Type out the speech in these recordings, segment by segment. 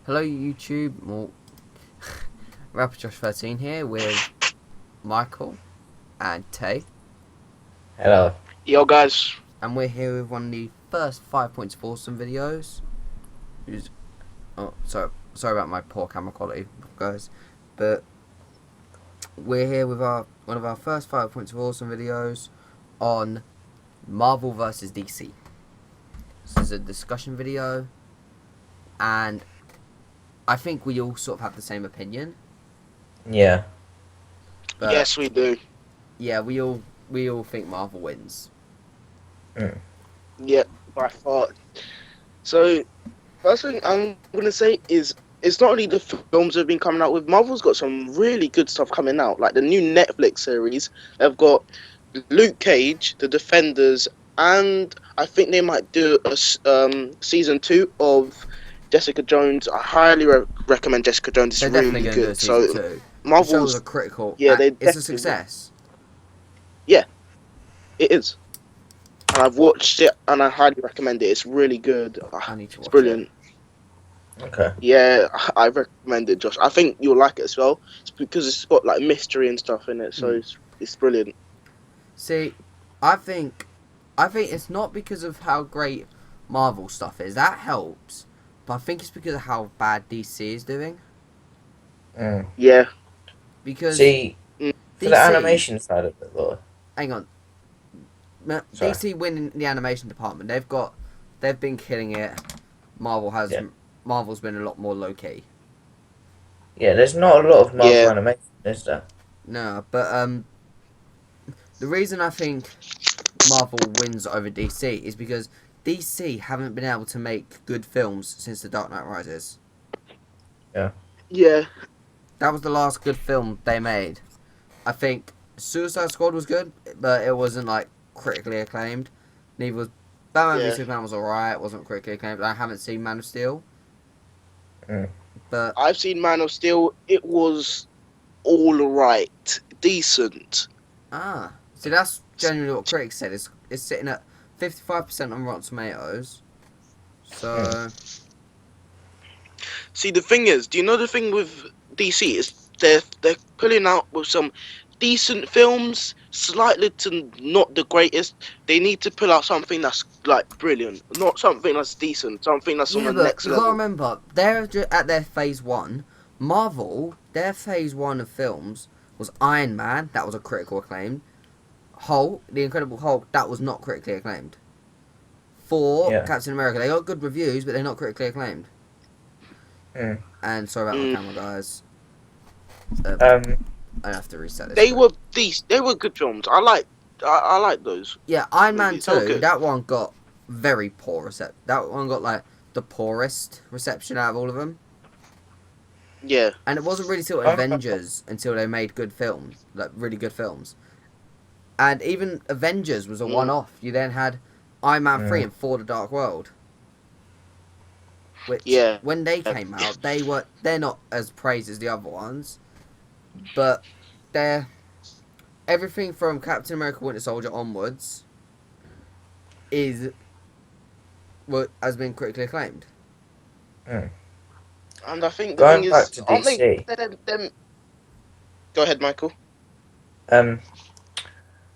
Hello YouTube, Rapper Josh 13 here with Michael and Taye, Hello. Yo, guys. and we're here with one of the first 5 points of awesome videos. Sorry about my poor camera quality, guys, but we're here with one of our first 5 points of awesome videos on Marvel vs DC. This is a discussion video, and I think we all sort of have the same opinion. Yeah. But Yes, we do. yeah, we all think Marvel wins. Yeah, by far. So, first thing I'm gonna say is it's not only the films they've been coming out with. Marvel's got some really good stuff coming out, like the new Netflix series. They've got Luke Cage, The Defenders, and I think they might do a season 2 of Jessica Jones. I highly recommend Jessica Jones. It's They're definitely really going to do a good. season So 2. The show was Marvel's a critical. yeah, they It's a definitely success. it is. And I've watched it, and I highly recommend it. It's really good. I need to It's watch brilliant. Okay. Yeah, I recommend it, Josh. I think you'll like it as well. It's because it's got like mystery and stuff in it, so it's brilliant. See, I think it's not because of how great Marvel stuff is. That helps, but I think it's because of how bad DC is doing. Yeah. Because See, for DC, the animation side of it, though. hang on, Sorry. DC winning the animation department. They've been killing it. Marvel's been a lot more low key. Yeah, there's not a lot of Marvel Yeah. animation, is there? No, but the reason I think Marvel wins over DC is because DC haven't been able to make good films since The Dark Knight Rises. Yeah. That was the last good film they made. I think Suicide Squad was good, but it wasn't like critically acclaimed. Neither was Batman v Yeah. Superman was alright, wasn't critically acclaimed. I haven't seen Man of Steel. But I've seen Man of Steel. It was all right, decent. see, that's generally what critics said. It's sitting at 55% on Rotten Tomatoes. So See, the thing is, do you know the thing with DC is they're pulling out with some decent films, slightly to not the greatest. They need to pull out something that's like brilliant, not something that's decent, something that's on yeah, the but next you gotta level. remember they're at their phase one. Marvel, their phase one of films was Iron Man. That was a critical acclaim. Hulk, the Incredible Hulk, that was not critically acclaimed. Yeah. Captain America, they got good reviews, but they're not critically acclaimed. And sorry about my camera, guys. I have to reset this. They were decent. They were good films. I like those. Yeah, Iron Man movies. They were 2, good. that one got very poor reception. That one got like the poorest reception out of all of them. Yeah. And it wasn't really till Avengers until they made good films, like really good films. And even Avengers was a one-off. You then had Iron Man 3 and Thor: The Dark World. Which, Yeah. when they came out, they're not as praised as the other ones. But they're... Everything from Captain America Winter Soldier onwards has been critically acclaimed. And I think the Going thing back is, to aren't they? DC. Them... Go ahead, Michael.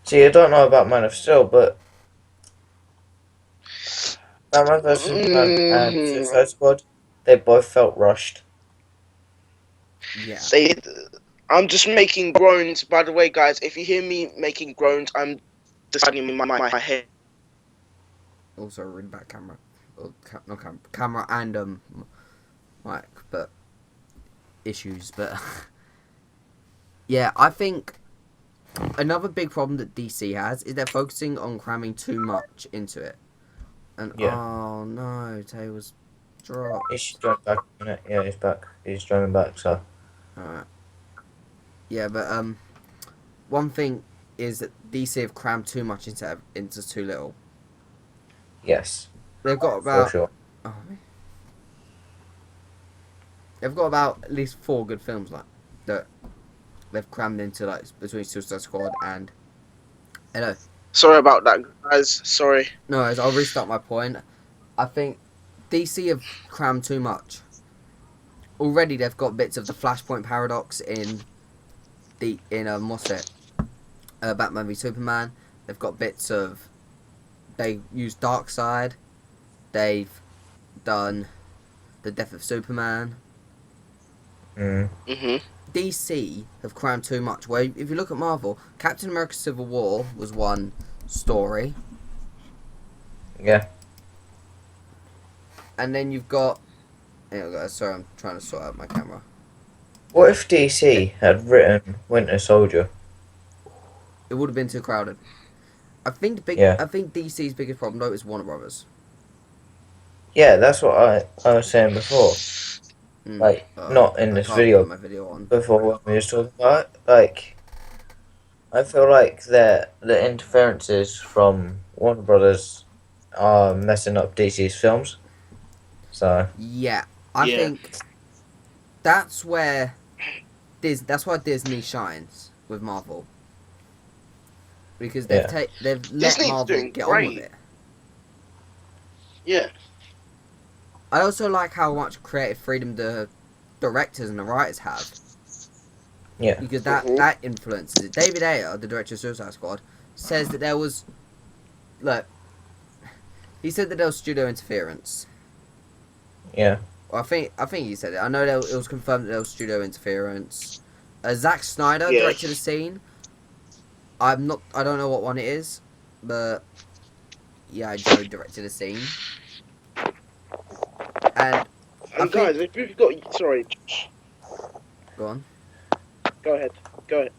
See, I don't know about Man of Steel, but Batman vs Superman and Suicide Squad, they both felt rushed. Yeah. I'm just making groans. By the way, guys, if you hear me making groans, I'm deciding in my head. Also a really bad camera. Camera and mic, but issues. But yeah, I think another big problem that DC has is they're focusing on cramming too much into it. And oh no, Taye was dropped. He's joined back in a minute. Yeah, he's back. He's joining back, so. Alright. Yeah, but one thing is that DC have crammed too much into too little. Yes. They've got about For sure. They've got about at least 4 good films like that they've crammed into, like between Suicide Squad and hello. Sorry about that, guys. Sorry. No, I'll restart my point. I think DC have crammed too much already they've got bits of the Flashpoint paradox in what's it? Batman v Superman. They've got bits of. They use Darkseid. They've done the death of Superman. DC have crammed too much. Where if you look at Marvel, Captain America: Civil War was one story. Yeah. And then you've got. Sorry, I'm trying to sort out my camera. What if DC had written Winter Soldier? It would have been too crowded. I think Yeah. DC's biggest problem though is Warner Brothers. Yeah, that's what I was saying before. Like, not in this I can't video. put my video on. Before when we was talking about it, like, I feel like the interferences from Warner Brothers are messing up DC's films. So Yeah, I think that's where that's why Disney shines with Marvel. Because they've let Disney's Marvel doing get great. on with it. Yeah. I also like how much creative freedom the directors and the writers have. yeah, Because that influences it. David Ayer, the director of Suicide Squad, says that there was... Look, he said that there was studio interference. yeah, Well, I think he said it. I know that it was confirmed that there was studio interference. Zack Snyder directed a scene. I don't know what one it is, but yeah, Joe directed a scene. And guys, if you've got go on. Go ahead.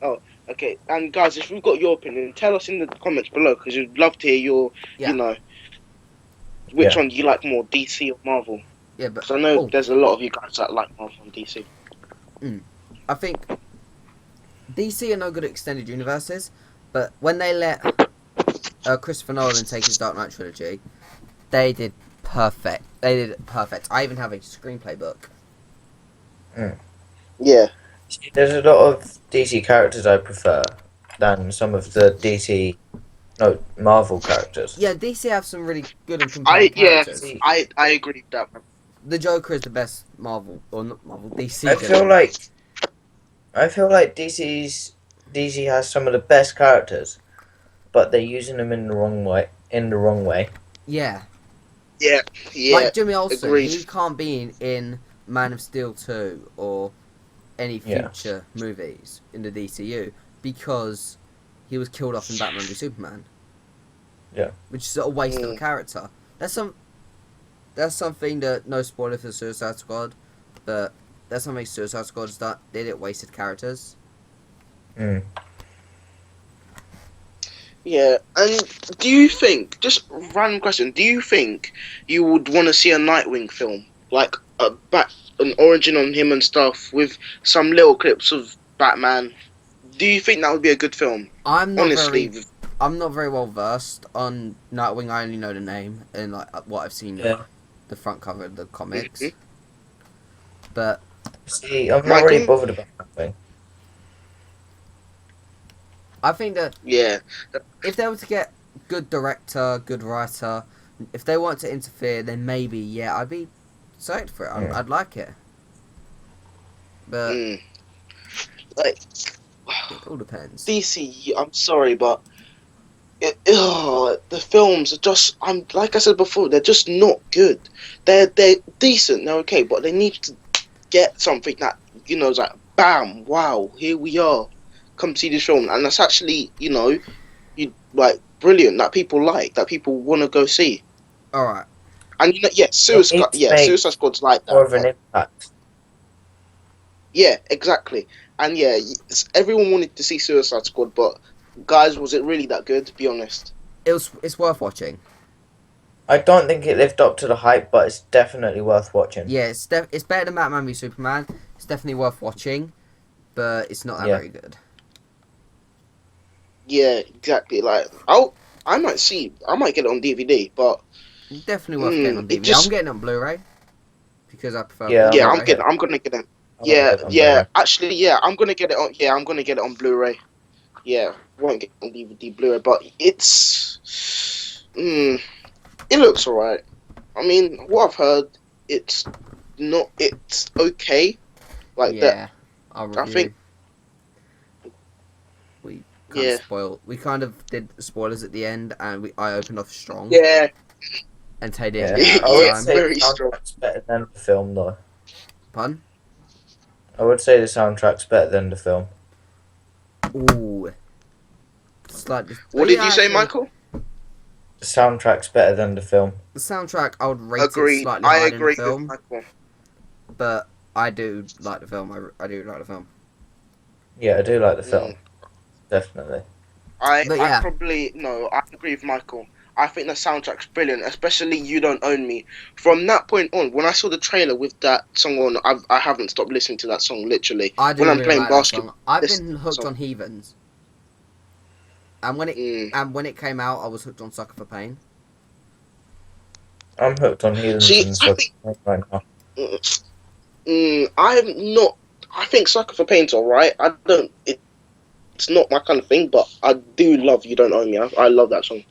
Oh, okay. And guys, if you've got your opinion, tell us in the comments below because we'd love to hear your, which one do you like more, DC or Marvel? Yeah, but because I know there's a lot of you guys that like Marvel and DC. I think DC are no good at extended universes, but when they let Christopher Nolan take his Dark Knight trilogy, they did perfect. They did it perfect. I even have a screenplay book. Yeah. There's a lot of DC characters I prefer than some of the Marvel characters. Yeah, DC have some really good and compelling characters. I agree with that, man. The Joker is the best Marvel, or not Marvel, DC. I feel like DC has some of the best characters, but they're using them in the wrong way. Yeah. Yeah. Like Jimmy Olsen, agreed. he can't be in Man of Steel 2 or any future movies in the DCU because he was killed off in Batman v Superman. Yeah. Which is a waste of a character. That's something that, no spoiler for Suicide Squad, but that's something Suicide Squad has done. They did wasted characters. Yeah, and do you think, just random question, do you think you would want to see a Nightwing film? Like an origin on him and stuff with some little clips of Batman? Do you think that would be a good film? I'm not very well versed on Nightwing. I only know the name and like what I've seen the front cover of the comics. But see, I'm not really bothered about that thing. I think that if they were to get good director, good writer, if they want to interfere, then maybe I'd be psyched for it. I'd like it. But like, it all depends. DC, I'm sorry, but the films are just, like I said before, they're just not good. They're decent, they're okay, but they need to get something that is like, bam, wow, here we are. Come see this film, and that's actually brilliant, that people like, that people want to go see. All right, and Suicide Squad's like that. More of an impact. Yeah, exactly, and everyone wanted to see Suicide Squad, but guys, was it really that good? To be honest, it's worth watching. I don't think it lived up to the hype, but it's definitely worth watching. Yeah, it's better than Batman v Superman. It's definitely worth watching, but it's not that very good. Yeah, exactly. Like, I might get it on DVD, but definitely worth getting on DVD. I'm getting it on Blu-ray because I prefer. I'm gonna get it. Actually, I'm gonna get it on. Yeah, I'm gonna get it on Blu-ray. Yeah, won't get it on DVD, Blu-ray, but it looks alright. I mean, what I've heard, it's not. It's okay. Like that. Yeah, our I review. think. We kind Yeah. of spoiled. We kind of did spoilers at the end, and I opened off strong, Yeah. and Tay didn't Yeah, get out I in would It's time. say the very strong. soundtrack's better than the film, though. Pardon? I would say the soundtrack's better than the film. Ooh, slightly. What did you say, Michael? The soundtrack's better than the film. The soundtrack, I would rate it Agreed. slightly I higher than the agree with film, Michael. but I do like the film. I do like the film. Yeah, I do like the film. Definitely. I yeah. probably no. I agree with Michael. I think the soundtrack's brilliant, especially "You Don't Own Me." From that point on, when I saw the trailer with that song on, I haven't stopped listening to that song. Literally, I do when I'm really playing like that basketball, song. I've this been hooked song. on Heathens, and when it came out, I was hooked on Sucker for Pain. I'm hooked on Heathens See, and I stuff think right now. I'm not. I think "Sucker for Pain's alright. I don't. It's not my kind of thing, but I do love "You Don't Own Me." I love that song.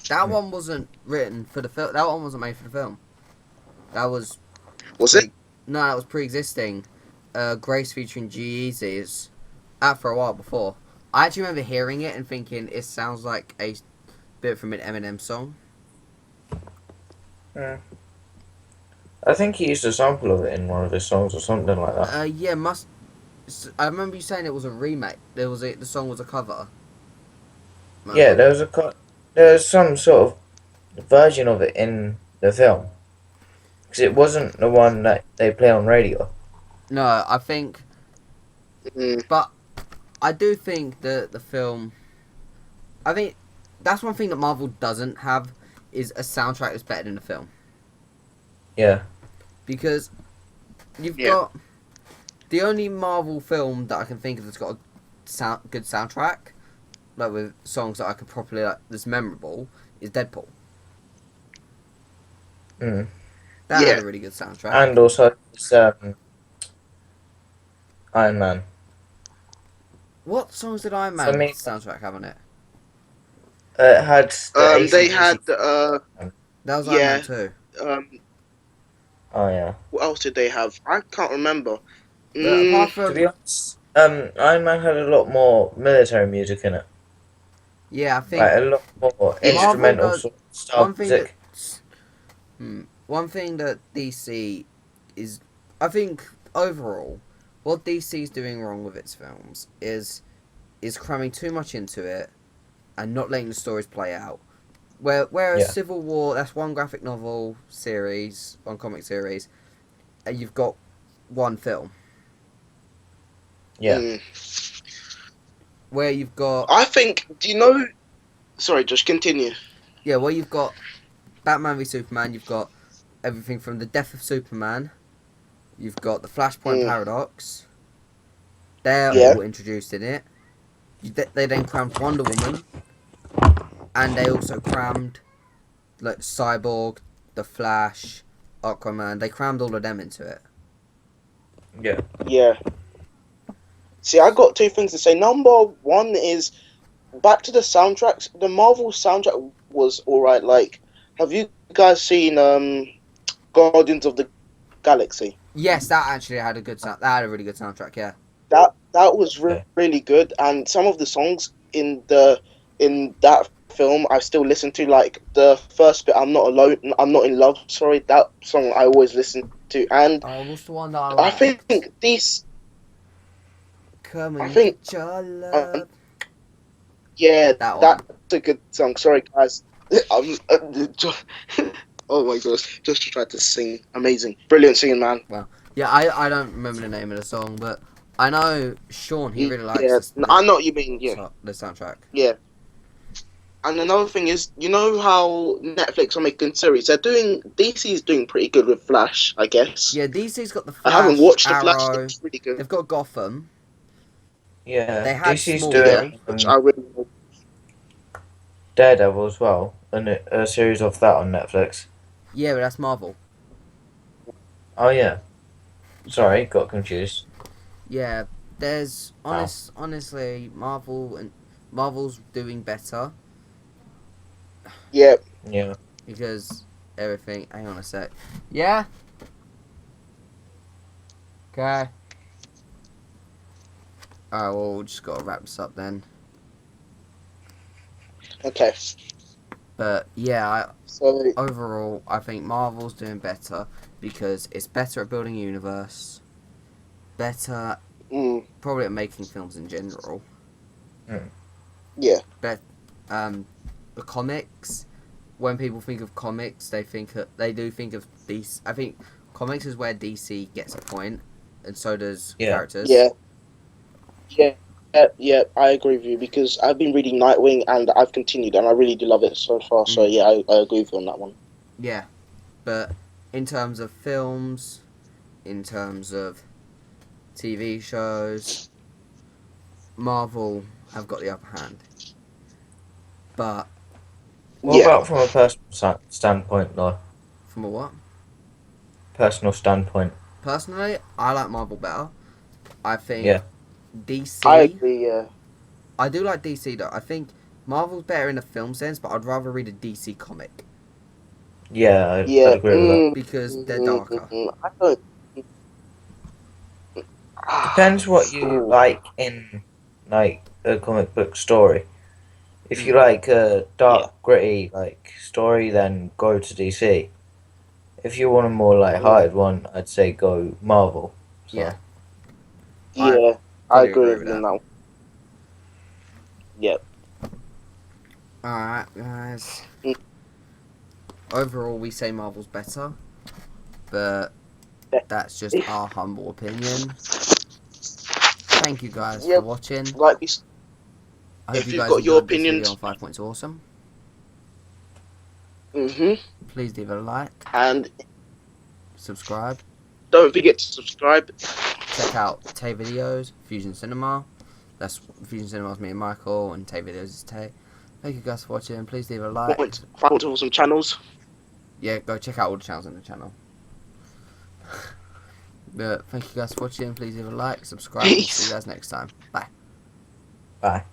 That one wasn't written for the film. That one wasn't made for the film. That was Was it? No, that was pre-existing. Grace featuring G-Eazy is out for a while before. I actually remember hearing it and thinking it sounds like a bit from an Eminem song. I think he used a sample of it in one of his songs or something like that. Yeah, must. I remember you saying it was a remake. The song was a cover. Yeah, there was some sort of version of it in the film. Because it wasn't the one that they play on radio. No, I think, Mm, but I do think that the film. I think that's one thing that Marvel doesn't have is a soundtrack that's better than the film. Yeah. Because you've Yeah. got the only Marvel film that I can think of that's got a good soundtrack, like with songs that I could properly that's memorable, is Deadpool. Mm. That Yeah. had a really good soundtrack. And also it's, Iron Man. What songs did Iron For Man me- soundtrack have on it? It had the they AC/DC. had That was Iron yeah. Man 2. Oh yeah. What else did they have? I can't remember. But apart To from be honest, Iron Man had a lot more military music in it. yeah, I think Like a lot more instrumental does- sort of style one thing music. one thing that DC is, I think overall, what DC is doing wrong with its films is cramming too much into it and not letting the stories play out. Whereas Yeah. Civil War, that's one graphic novel series, one comic series, and you've got one film. Yeah. Where you've got I think. Do you know? Sorry, just continue. yeah, where you've got Batman v Superman, you've got everything from the death of Superman, you've got the Flashpoint paradox. They're Yeah. all introduced in it. They then crammed Wonder Woman, and they also crammed like Cyborg, the Flash, Aquaman. They crammed all of them into it. Yeah. Yeah. See, I got two things to say. Number one is back to the soundtracks. The Marvel soundtrack was alright. Like, have you guys seen Guardians of the Galaxy? Yes, that actually had a good sound. That had a really good soundtrack. Yeah. That was really good, and some of the songs in that film I still listen to. Like the first bit, "I'm Not Alone," "I'm Not in Love." Sorry, that song I always listen to, and Oh, what's the one that I I like? think these. Come I and think- get your love. Yeah, That one. that's a good song. Sorry, guys. Oh my gosh, just to try to sing. Amazing. Brilliant singing, man. Yeah, I don't remember the name of the song, but I know Sean, he really likes Yeah, the I know what you mean, yeah. the soundtrack. Yeah. And another thing is, you know how Netflix are making series? DC's doing pretty good with Flash, I guess. Yeah, DC's got the I Flash, haven't watched the Flash, Arrow. it's really good. They've got Gotham. Yeah. They had DC's Smallville. doing Which I really Daredevil as well, and a series of that on Netflix. Yeah, but that's Marvel. Oh yeah. Sorry, got confused. Yeah, there's honestly Marvel's doing better Yeah. Yeah. because everything. Hang on a sec. Yeah. Okay. Alright, well, we just gotta wrap this up then. Okay. But yeah, So overall, I think Marvel's doing better because it's better at building a universe, better mm, probably at making films in general. yeah. The comics. When people think of comics, they do think of DC. I think comics is where DC gets a point, and so does Yeah. characters. Yeah. Yeah. Yeah, I agree with you because I've been reading Nightwing and I've continued and I really do love it so far. So Mm. yeah, I agree with you on that one. Yeah, but in terms of films, in terms of TV shows, Marvel have got the upper hand. But What Yeah. about from a personal standpoint, though? from a what? Personal standpoint. Personally, I like Marvel better. I think Yeah. DC. I agree. Yeah. I do like DC though. I think Marvel's better in a film sense, but I'd rather read a DC comic Yeah, I'd Yeah. agree with that. because they're darker. I don't. Depends what you Ooh, like in like a comic book story. If you Mm. like a yeah. dark, gritty like story, then go to DC. If you want a more Mm, light-hearted one, I'd say go Marvel. Yeah, So I yeah. I fully agree agree with with you on that. that one. Yeah. Alright, guys. Mm, Overall, we say Marvel's better, but yeah. that's just If our humble opinion. Thank you guys yeah, for watching. like I hope if you you've guys got your enjoyed this video on opinions, 5 Points Awesome. Please leave a like, and subscribe, don't forget to subscribe. check out Taye Videos, Fusion Cinema. That's Fusion Cinema's me and Michael, and Taye Videos is Taye. Thank you guys for watching. Please leave a like. Find awesome channels. Yeah, go check out all the channels on the channel. But thank you guys for watching. Please leave a like, subscribe, and see Peace. you guys next time. Bye. bye.